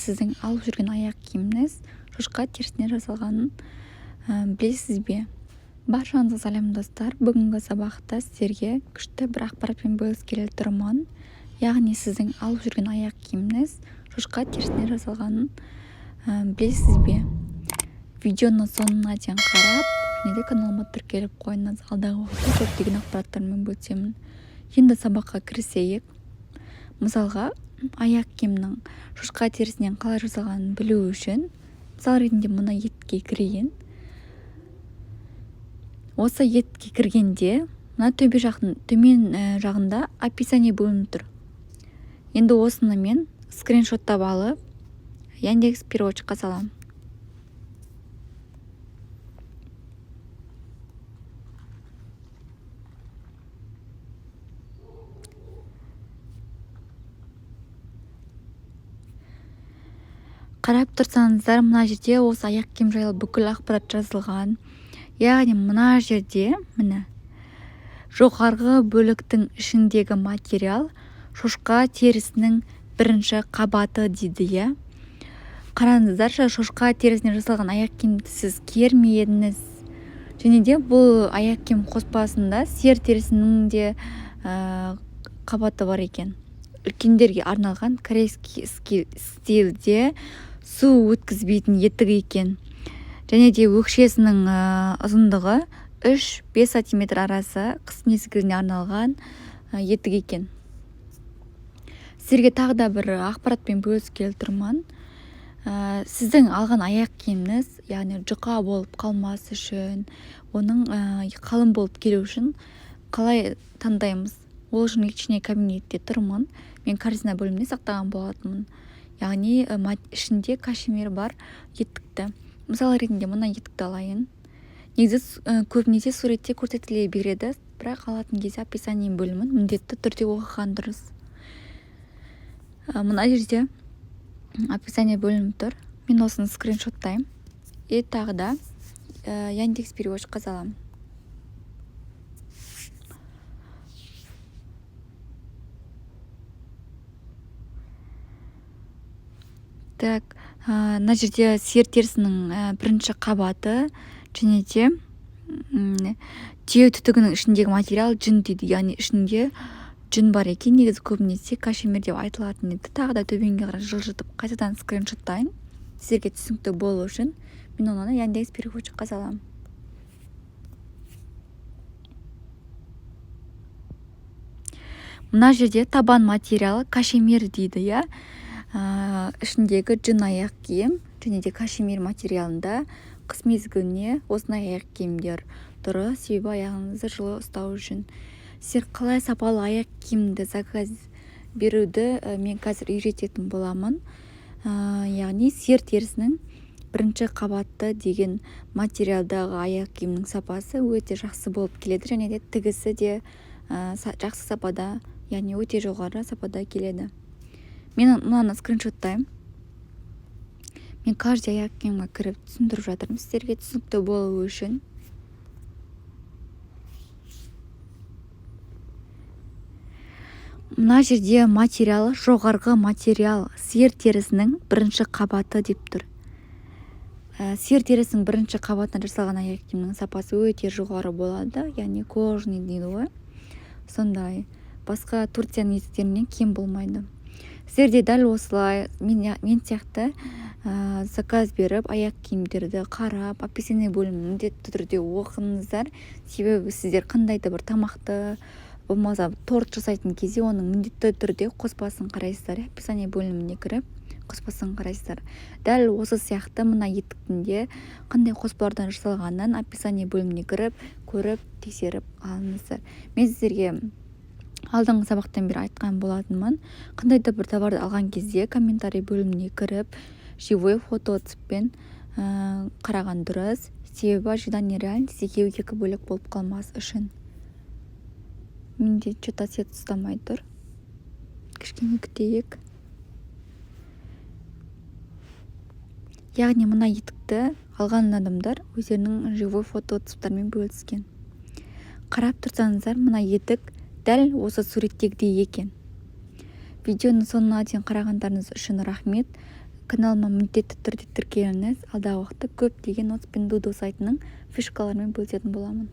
Сіздің алып жүрген аяқ киіміңіз шошқа терісінен жасалғанын білесіз бе? Баршаңызға сәлем достар. Бүгінгі сабақта сіздерге күшті бір ақпаратпен бөліскелі тұрмын. Яғни сіздің алып жүрген аяқ киіміңіз шошқа терісінен жасалғанын білесіз бе? Видеоны соңына дейін қарап, және де каналыма тіркеліп қойыңыз. Алдағы уақытта көптеген ақпараттармен бөлісемін. Енді сабаққа кірісейік. Мысалға, аяқ киімнің шошқа терісінен қалай жасалғанын білу үшін, мысал ретінде мына етке кірейін. Осы етке кіргенде, мына төмен жағында описание бөлініп тұр. Енді осыны мен скриншоттап алып, Яндекс переводчикқа саламын. Қарап тұрсаңыздар, мына жерде осы аяқ киім жайлы бүкіл ақпарат жазылған. Яғни мына жерде, міне, жоғарғы бөліктің ішіндегі материал шошқа терісінің бірінші қабаты дейді, иә. Қараңыздаршы, шошқа терісінен жасалған аяқ киімді сіз киер ме едіңіз? Және де бұл аяқ киім қоспасында сиыр терісінің де қабаты бар екен. Үлкендерге арналған корейский стильде су өткізбейтін етік екен. Және де өкшесінің ұзындығы 3-5 см арасы қыс мезгіліне арналған етік екен. Сіздерге тағы да бір ақпаратпен бөліскелі тұрмын. Сіздің алған аяқ киіміңіз, яғни жұқа болып қалмас үшін, оның қалың болып келу үшін қалай таңдаймыз? Ол үшін кішкене кабинетте тұрмын. Мен корзина бөліміне сақтаған болатынмын. Яғни ішінде кашемир бар етікті. Мысал ретінде мына етікті алайын. Негізі көбінесе суретте көрсетіле береді, бірақ алатын кезде описание бөлімін міндетті түрде оқыған дұрыс. Мына жерде описание бөлініп тұр. Мен осыны скриншоттаймын. Тағы да Яндекс переводчикқа саламын. Так, мына жерде сиыр терісінің бірінші қабаты, және де түйе түтігінің ішіндегі материал жүн дейді. Яғни ішінде жүн бар екен. Негізі көбінесе кашемир деп айтылатын еді. Тағы да төбенге қарай жылжытып қайтадан скриншоттайын. Сіздерге түсінікті болу үшін мен оны Яндекс переводчикқа саламын. Мына жерде табан материалы кашемир дейді, иә. Ішіндегі жүн аяқ киім және де кашемир материалында қыс мезгіліне осындай аяқ киімдер тұры, себебі аяғыңызды жылы ұстау үшін. Сіздер қалай сапалы аяқ киімді заказ беруді мен қазір үйрететін боламын. Яғни сиыр терісінің бірінші қабаты деген материалдағы аяқ киімнің сапасы өте жақсы болып келеді, және де тігісі де жақсы сапада, яғни өте жоғары сапада келеді. Мен мынаны скриншоттаймын. Мен каждый аяқ киімге кіріп түсіндіріп жатырмын сіздерге түсінікті болу үшін. Мына жерде материалы, жоғарғы материал сиыр терісінің бірінші қабаты деп тұр. Сиыр терісінің бірінші қабатынан жасалған аяқ киімнің сапасы өте жоғары болады, яғни кожаный дейді ғой. Сондай басқа Турцияның етіктерінен кем болмайды. Сіздерде дәл осылай мен сияқты заказ беріп, аяқ киімдерді қарап, описание бөлімін міндетті түрде оқыңыздар. Себебі сіздер қандай да бір тамақты, болмаса торт жасайтын кезде оның міндетті түрде қоспасын қарайсыздар. Описание бөліміне кіріп, қоспасын қарайсыздар. Дәл осы сияқты мына етіктінде қандай қоспалардан жасалғанын описание бөліміне кіріп, көріп, тексеріп алыңыздар. Мен сіздерге алдыңғы сабақтан бері айтқан болатынмын. Қандай да бір товарды алған кезде комментарий бөліміне кіріп, живой фотоцеппен қараған дұрыс. Себебі ожидание реальности екеуі бөлек болып қалмас үшін. Менде что-то свет ұстамай тұр. Кішкене күтейік. Яғни мына етікті алған адамдар өздерінің живой фотоцептармен бөліскен. Қарап тұрсаңыздар, мына етік дәл осы суреттегідей екен. Видеоны соңына дейін қарағандарыңыз үшін рахмет. каналыма міндетті түрде тіркеліңіз. Алдағы уақытта көптеген отс пен дудо сайтының фишкаларымен бөлісетін боламын.